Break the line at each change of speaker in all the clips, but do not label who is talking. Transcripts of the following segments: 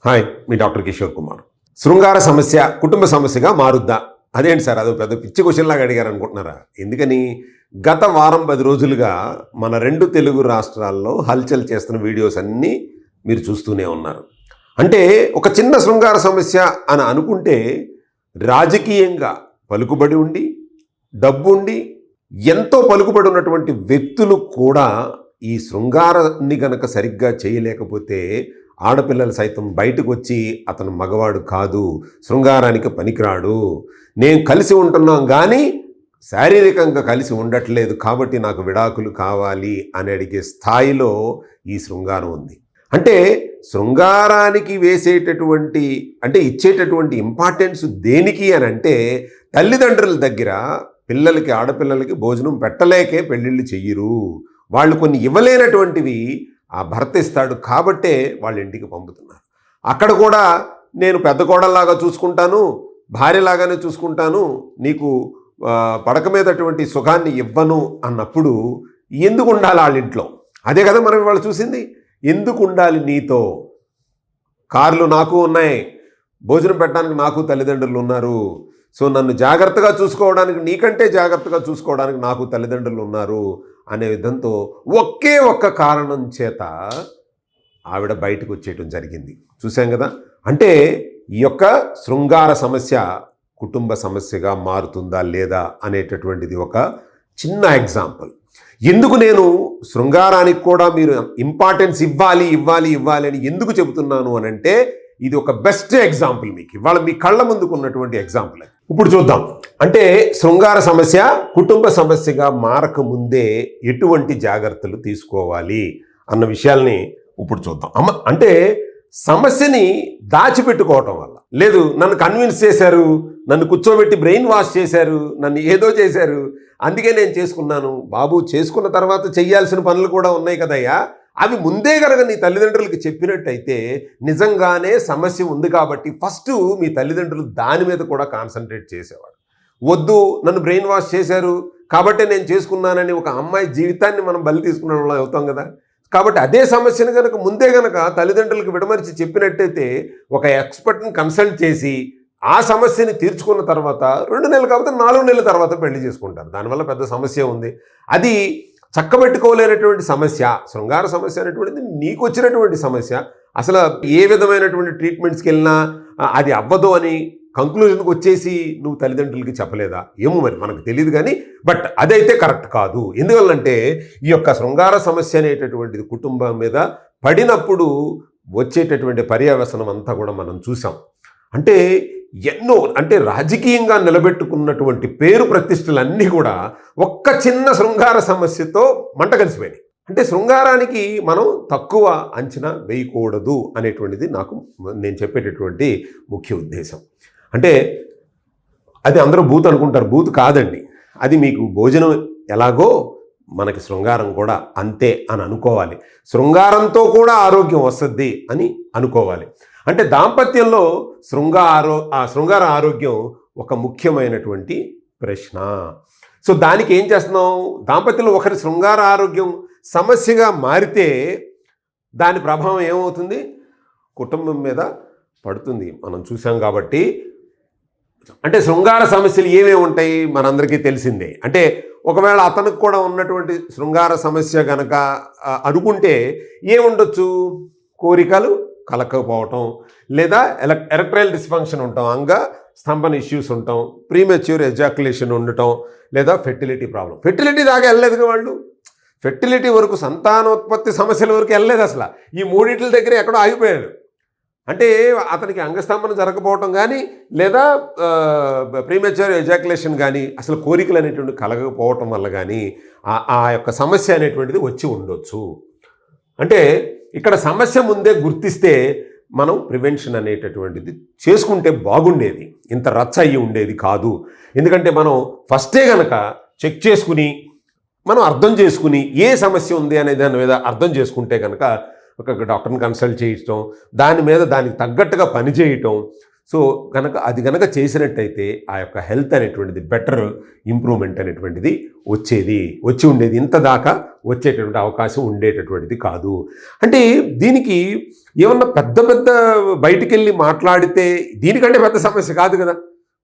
Hi, మీ doctor Kishore Kumar. శృంగార సమస్య కుటుంబ సమస్యగా మారుద్దా? అదేంటి సార్, అదో పెద్ద పిచ్చి క్వశ్చన్లాగా అడిగారు అనుకుంటున్నారా? ఎందుకని గత వారం 10 రోజులుగా మన 2 తెలుగు రాష్ట్రాల్లో హల్చల్ చేస్తున్న వీడియోస్ అన్నీ మీరు చూస్తూనే ఉన్నారు. అంటే ఒక చిన్న శృంగార సమస్య అని అనుకుంటే రాజకీయంగా పలుకుబడి ఉండి, డబ్బు ఉండి, ఎంతో పలుకుబడి ఉన్నటువంటి వ్యక్తులు కూడా ఈ శృంగారాన్ని గనక సరిగ్గా చేయలేకపోతే ఆడపిల్లలు సైతం బయటకు వచ్చి అతను మగవాడు కాదు, శృంగారానికి పనికిరాడు, నేను కలిసి ఉంటున్నాం కానీ శారీరకంగా కలిసి ఉండట్లేదు కాబట్టి నాకు విడాకులు కావాలి అని అడిగే స్థాయిలో ఈ శృంగారం ఉంది. అంటే శృంగారానికి ఇచ్చేటటువంటి ఇంపార్టెన్స్ దేనికి అని అంటే, తల్లిదండ్రుల దగ్గర పిల్లలకి, ఆడపిల్లలకి భోజనం పెట్టలేకే పెళ్ళిళ్ళు చెయ్యరు. వాళ్ళు కొన్ని ఇవ్వలేనటువంటివి ఆ భర్త ఇస్తాడు కాబట్టే వాళ్ళ ఇంటికి పంపుతున్నారు. అక్కడ కూడా నేను పెద్ద కోడల్లాగా చూసుకుంటాను, భార్యలాగానే చూసుకుంటాను, నీకు పడక మీద అటువంటి సుఖాన్ని ఇవ్వను అన్నప్పుడు ఎందుకు ఉండాలి వాళ్ళ ఇంట్లో? అదే కదా మనం వాళ్ళు చూసింది. ఎందుకు ఉండాలి నీతో? కార్లు నాకు ఉన్నాయి, భోజనం పెట్టడానికి నాకు తల్లిదండ్రులు ఉన్నారు, సో నన్ను జాగ్రత్తగా చూసుకోవడానికి, నీకంటే జాగ్రత్తగా చూసుకోవడానికి నాకు తల్లిదండ్రులు ఉన్నారు అనే విధంతో ఒకే ఒక్క కారణం చేత ఆవిడ బయటకు వచ్చేయటం జరిగింది. చూసాం కదా. అంటే ఈ యొక్క శృంగార సమస్య కుటుంబ సమస్యగా మారుతుందా లేదా అనేటటువంటిది ఒక చిన్న ఎగ్జాంపుల్. ఎందుకు నేను శృంగారానికి కూడా మీరు ఇంపార్టెన్స్ ఇవ్వాలి అని ఎందుకు చెబుతున్నాను అని అంటే, ఇది ఒక బెస్ట్ ఎగ్జాంపుల్ మీకు ఇవాళ మీ కళ్ళ ముందుకు ఉన్నటువంటి ఎగ్జాంపుల్. ఇప్పుడు చూద్దాం. అంటే శృంగార సమస్య కుటుంబ సమస్యగా మారకముందే ఎటువంటి జాగ్రత్తలు తీసుకోవాలి అన్న విషయాల్ని ఇప్పుడు చూద్దాం. అంటే సమస్యని దాచిపెట్టుకోవటం వల్ల, లేదు నన్ను కన్విన్స్ చేశారు, నన్ను కూర్చోబెట్టి బ్రెయిన్ వాష్ చేశారు, నన్ను ఏదో చేశారు, అందుకే నేను చేసుకున్నాను. బాబు, చేసుకున్న తర్వాత చెయ్యాల్సిన పనులు కూడా ఉన్నాయి కదయ్యా, అవి ముందే కనుక నీ తల్లిదండ్రులకి చెప్పినట్టయితే నిజంగానే సమస్య ఉంది కాబట్టి ఫస్ట్ మీ తల్లిదండ్రులు దాని మీద కూడా కాన్సన్ట్రేట్ చేసేవాడు. వద్దు, నన్ను బ్రెయిన్ వాష్ చేశారు కాబట్టే నేను చేసుకున్నానని ఒక అమ్మాయి జీవితాన్ని మనం బలి తీసుకున్న వాళ్ళు అవుతాం కదా. కాబట్టి అదే సమస్యను కనుక ముందే కనుక తల్లిదండ్రులకు విడమరిచి చెప్పినట్టయితే, ఒక ఎక్స్పర్ట్ని కన్సల్ట్ చేసి ఆ సమస్యని తీర్చుకున్న తర్వాత 2 నెలలు కాకపోతే 4 నెలల తర్వాత పెళ్లి చేసుకుంటారు. దానివల్ల పెద్ద సమస్య ఉంది. అది చక్కబెట్టుకోలేనటువంటి సమస్య, శృంగార సమస్య అనేటువంటిది నీకు వచ్చినటువంటి సమస్య. అసలు ఏ విధమైనటువంటి ట్రీట్మెంట్స్కి వెళ్ళినా అది అవ్వదు అని కంక్లూజన్కి వచ్చేసి నువ్వు తల్లిదండ్రులకి చెప్పలేదా? ఏమో మరి, మనకు తెలియదు. కానీ బట్ అదైతే కరెక్ట్ కాదు. ఎందువల్లంటే ఈ యొక్క శృంగార సమస్య అనేటటువంటిది కుటుంబం మీద పడినప్పుడు వచ్చేటటువంటి పర్యవసనం అంతా కూడా మనం చూసాం. అంటే ఎన్నో, అంటే రాజకీయంగా నిలబెట్టుకున్నటువంటి పేరు ప్రతిష్టలన్నీ కూడా ఒక్క చిన్న శృంగార సమస్యతో మంట కలిసిపోయినాయి. అంటే శృంగారానికి మనం తక్కువ అంచనా వేయకూడదు అనేటువంటిది నేను చెప్పేటటువంటి ముఖ్య ఉద్దేశం. అంటే అది అందరూ బూత్ అనుకుంటారు, బూత్ కాదండి. అది మీకు భోజనం ఎలాగో మనకి శృంగారం కూడా అంతే అని అనుకోవాలి. శృంగారంతో కూడా ఆరోగ్యం వస్తుంది అని అనుకోవాలి. అంటే దాంపత్యంలో శృంగార ఆరోగ్యం ఒక ముఖ్యమైనటువంటి ప్రశ్న. సో దానికి ఏం చేస్తున్నాం? దాంపత్యంలో ఒకరి శృంగార ఆరోగ్యం సమస్యగా మారితే దాని ప్రభావం ఏమవుతుంది? కుటుంబం మీద పడుతుంది. మనం చూసాం కాబట్టి. అంటే శృంగార సమస్యలు ఏమేమి ఉంటాయి మనందరికీ తెలిసిందే. అంటే ఒకవేళ అతనికి కూడా ఉన్నటువంటి శృంగార సమస్య కనుక అనుకుంటే ఏముండొచ్చు? కోరికలు కలకపోవటం, లేదా ఎరెక్టైల్ డిస్ఫంక్షన్ ఉంటాం, అంగ స్తంభన ఇష్యూస్ ఉంటాం, ప్రీమెచ్యూర్ ఎజాక్యులేషన్ ఉండటం, లేదా ఫెర్టిలిటీ ప్రాబ్లం. ఫెర్టిలిటీ దాకా వెళ్ళలేదుగా వాళ్ళు. ఫెర్టిలిటీ వరకు, సంతానోత్పత్తి సమస్యల వరకు వెళ్ళలేదు అసలు. ఈ మూడింటి దగ్గర ఎక్కడో ఆగిపోయాడు. అంటే అతనికి అంగస్తంభన జరగకపోవటం కానీ, లేదా ప్రీమెచ్యూర్ ఎజాక్యులేషన్ కానీ, అసలు కోరికలు అనేటువంటి కలగకపోవటం వల్ల కానీ ఆ యొక్క సమస్య అనేటువంటిది వచ్చి ఉండొచ్చు. అంటే ఇక్కడ సమస్య ముందే గుర్తిస్తే మనం ప్రివెన్షన్ అనేటటువంటిది చేసుకుంటే బాగుండేది. ఇంత రచ్చ అయ్యి ఉండేది కాదు. ఎందుకంటే మనం ఫస్టే కనుక చెక్ చేసుకుని, మనం అర్థం చేసుకుని ఏ సమస్య ఉంది అనే దాని మీద అర్థం చేసుకుంటే కనుక ఒక డాక్టర్ని కన్సల్ట్ చేయటం, దానికి తగ్గట్టుగా పని చేయటం, సో అది గనక చేసినట్టయితే ఆ యొక్క హెల్త్ అనేటువంటిది బెటర్ ఇంప్రూవ్మెంట్ అనేటువంటిది వచ్చి ఉండేది. ఇంత దాకా వచ్చేటటువంటి అవకాశం ఉండేటటువంటిది కాదు. అంటే దీనికి ఏమన్నా పెద్ద బయటికి వెళ్ళి మాట్లాడితే దీనికంటే పెద్ద సమస్య కాదు కదా.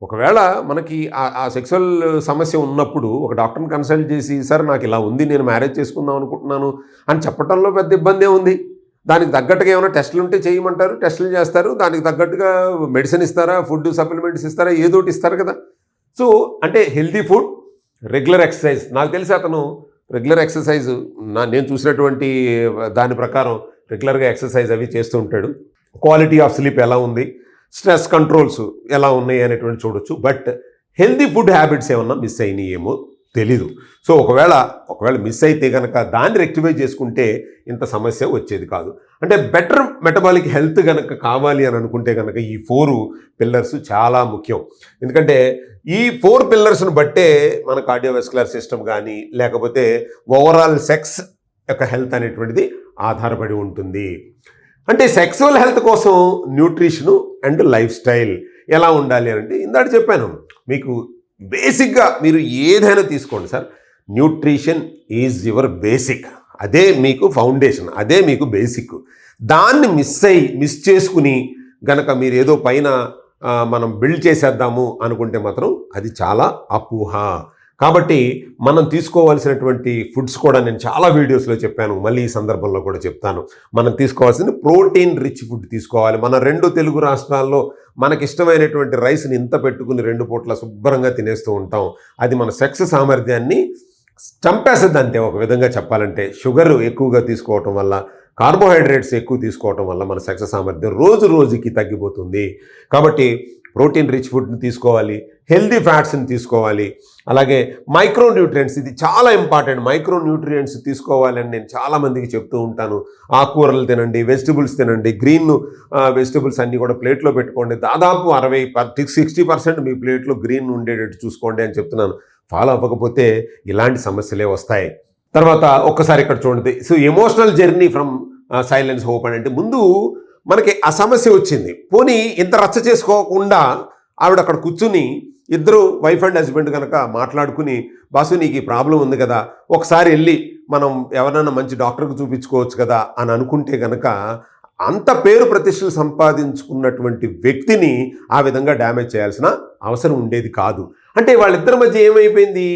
ఒకవేళ మనకి ఆ సెక్సువల్ సమస్య ఉన్నప్పుడు ఒక డాక్టర్ని కన్సల్ట్ చేసి, సార్ నాకు ఇలా ఉంది, నేను మ్యారేజ్ చేసుకుందాం అనుకుంటున్నాను అని చెప్పడంలో పెద్ద ఇబ్బంది ఉంది. దానికి తగ్గట్టుగా ఏమైనా టెస్టులు ఉంటే చేయమంటారు, టెస్టులు చేస్తారు, దానికి తగ్గట్టుగా మెడిసిన్ ఇస్తారా, ఫుడ్ సప్లిమెంట్స్ ఇస్తారా, ఏదోటి ఇస్తారు కదా. సో అంటే హెల్తీ ఫుడ్, రెగ్యులర్ ఎక్సర్సైజ్. నాకు తెలిసి అతను రెగ్యులర్ ఎక్సర్సైజ్ నేను చూసినటువంటి దాని ప్రకారం రెగ్యులర్గా ఎక్సర్సైజ్ అవి చేస్తూ ఉంటాడు. క్వాలిటీ ఆఫ్ స్లీప్ ఎలా ఉంది, స్ట్రెస్ కంట్రోల్స్ ఎలా ఉన్నాయి అనేటువంటి చూడొచ్చు. బట్ హెల్తీ ఫుడ్ హ్యాబిట్స్ ఏమన్నా మిస్ అయినాయేమో తెలీదు. సో ఒకవేళ మిస్ అయితే కనుక దాన్ని రెక్టిఫై చేసుకుంటే ఇంత సమస్య వచ్చేది కాదు. అంటే బెటర్ మెటబాలిక్ హెల్త్ కనుక కావాలి అని అనుకుంటే కనుక ఈ 4 పిల్లర్స్ చాలా ముఖ్యం. ఎందుకంటే ఈ 4 పిల్లర్స్ను బట్టే మన కార్డియోవాస్కులర్ సిస్టమ్ కానీ లేకపోతే ఓవరాల్ సెక్స్ యొక్క హెల్త్ అనేటువంటిది ఆధారపడి ఉంటుంది. అంటే సెక్సువల్ హెల్త్ కోసం న్యూట్రిషను అండ్ లైఫ్ స్టైల్ ఎలా ఉండాలి అని అంటే ఇందాక చెప్పాను మీకు. బేసిక్గా మీరు ఏదైనా తీసుకోండి sir, nutrition is your basic. అదే మీకు ఫౌండేషన్, అదే మీకు బేసిక్. దాన్ని మిస్ చేసుకుని గనక మీరు ఏదో పైన మనం బిల్డ్ చేసేద్దాము అనుకుంటే మాత్రం అది చాలా అపోహ. కాబట్టి మనం తీసుకోవాల్సినటువంటి ఫుడ్స్ కూడా నేను చాలా వీడియోస్లో చెప్పాను, మళ్ళీ ఈ సందర్భంలో కూడా చెప్తాను. మనం తీసుకోవాల్సిన ప్రోటీన్ రిచ్ ఫుడ్ తీసుకోవాలి. మన 2 తెలుగు రాష్ట్రాల్లో మనకిష్టమైనటువంటి రైస్ని ఇంత పెట్టుకుని 2 పూట్ల శుభ్రంగా తినేస్తూ ఉంటాం. అది మన సెక్స్ సామర్థ్యాన్ని చంపేస్తుంది అంతే ఒక విధంగా చెప్పాలంటే. షుగర్ ఎక్కువగా తీసుకోవటం వల్ల, కార్బోహైడ్రేట్స్ ఎక్కువ తీసుకోవటం వల్ల మన సెక్స్ సామర్థ్యం రోజుకి తగ్గిపోతుంది. కాబట్టి ప్రోటీన్ రిచ్ ఫుడ్ని తీసుకోవాలి, హెల్దీ ఫ్యాట్స్ని తీసుకోవాలి, అలాగే మైక్రో న్యూట్రియంట్స్, ఇది చాలా ఇంపార్టెంట్. మైక్రో న్యూట్రియంట్స్ తీసుకోవాలని నేను చాలామందికి చెప్తూ ఉంటాను. ఆకుకూరలు తినండి, వెజిటబుల్స్ తినండి, గ్రీన్ వెజిటబుల్స్ అన్నీ కూడా ప్లేట్లో పెట్టుకోండి. దాదాపు 60% మీ ప్లేట్లో గ్రీన్ ఉండేటట్టు చూసుకోండి అని చెప్తున్నాను. ఫాలో అవ్వకపోతే ఇలాంటి సమస్యలే వస్తాయి. తర్వాత ఒక్కసారి ఇక్కడ చూడండి. So emotional journey from silence hope అంటే ముందు మనకి ఆ సమస్య వచ్చింది, పోనీ ఇంత రచ్చ చేసుకోకుండా ఆవిడ అక్కడ కూర్చుని ఇద్దరు వైఫ్ అండ్ హస్బెండ్ కనుక మాట్లాడుకుని, బాసు నీకు ఈ ప్రాబ్లం ఉంది కదా, ఒకసారి వెళ్ళి మనం ఎవరైనా మంచి డాక్టర్కి చూపించుకోవచ్చు కదా అని అనుకుంటే కనుక అంత పేరు ప్రతిష్టలు సంపాదించుకున్నటువంటి వ్యక్తిని ఆ విధంగా డ్యామేజ్ చేయాల్సిన అవసరం ఉండేది కాదు. అంటే వాళ్ళిద్దరి మధ్య ఏమైపోయింది,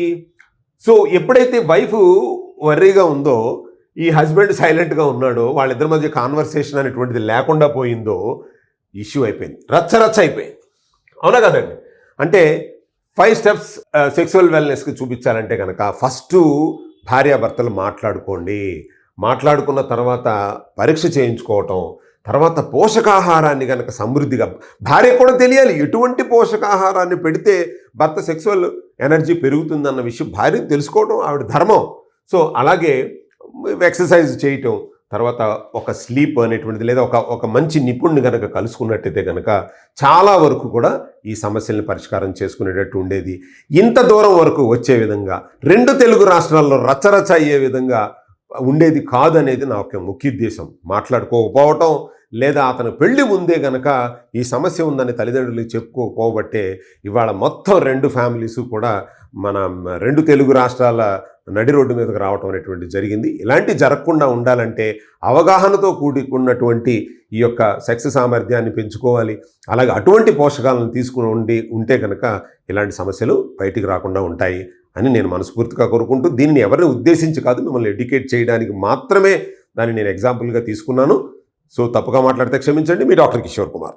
సో ఎప్పుడైతే వైఫ్ వర్రీగా ఉందో, ఈ హస్బెండ్ సైలెంట్గా ఉన్నాడో, వాళ్ళిద్దరి మధ్య కాన్వర్సేషన్ అనేటువంటిది లేకుండా పోయిందో, ఇష్యూ అయిపోయింది, రచ్చ అయిపోయింది. అవునా కదండి. అంటే 5 స్టెప్స్ సెక్సువల్ వెల్నెస్కి చూపించాలంటే కనుక ఫస్ట్ భార్యాభర్తలు మాట్లాడుకోండి. మాట్లాడుకున్న తర్వాత పరీక్ష చేయించుకోవటం, తర్వాత పోషకాహారాన్ని కనుక సమృద్ధిగా, భార్య కూడా తెలియాలి ఎటువంటి పోషకాహారాన్ని పెడితే భర్త సెక్సువల్ ఎనర్జీ పెరుగుతుందన్న విషయం భార్యకు తెలుసుకోవడం ఆవిడ ధర్మం. సో అలాగే ఎక్సర్సైజ్ చేయటం, తర్వాత ఒక స్లీప్ అనేటువంటిది, లేదా ఒక మంచి నిపుణుని కనుక కలుసుకున్నట్టయితే కనుక చాలా వరకు కూడా ఈ సమస్యల్ని పరిష్కారం చేసుకునేటట్టు ఉండేది. ఇంత దూరం వరకు వచ్చే విధంగా 2 తెలుగు రాష్ట్రాల్లో రచ్చరచ్చ అయ్యే విధంగా ఉండేది కాదనేది నా ఒక ముఖ్య ఉద్దేశం. మాట్లాడుకోకపోవటం, లేదా అతను పెళ్లి ముందే గనక ఈ సమస్య ఉందని తల్లిదండ్రులకు చెప్పుకోకపోబట్టే ఇవాళ మొత్తం 2 ఫ్యామిలీస్ కూడా మన 2 తెలుగు రాష్ట్రాల నడి రోడ్డు మీదకి రావటం అనేటువంటి జరిగింది. ఇలాంటి జరగకుండా ఉండాలంటే అవగాహనతో కూడుకున్నటువంటి ఈ యొక్క సెక్స్ సామర్థ్యాన్ని పెంచుకోవాలి. అలాగే అటువంటి పోషకాలను తీసుకుని ఉంటే కనుక ఇలాంటి సమస్యలు బయటికి రాకుండా ఉంటాయి అని నేను మనస్ఫూర్తిగా కోరుకుంటూ, దీన్ని ఎవరిని ఉద్దేశించి కాదు, మిమ్మల్ని ఎడ్యుకేట్ చేయడానికి మాత్రమే దాన్ని నేను ఎగ్జాంపుల్గా తీసుకున్నాను. సో తప్పుగా మాట్లాడితే క్షమించండి. మీ డాక్టర్ కిషోర్ కుమార్.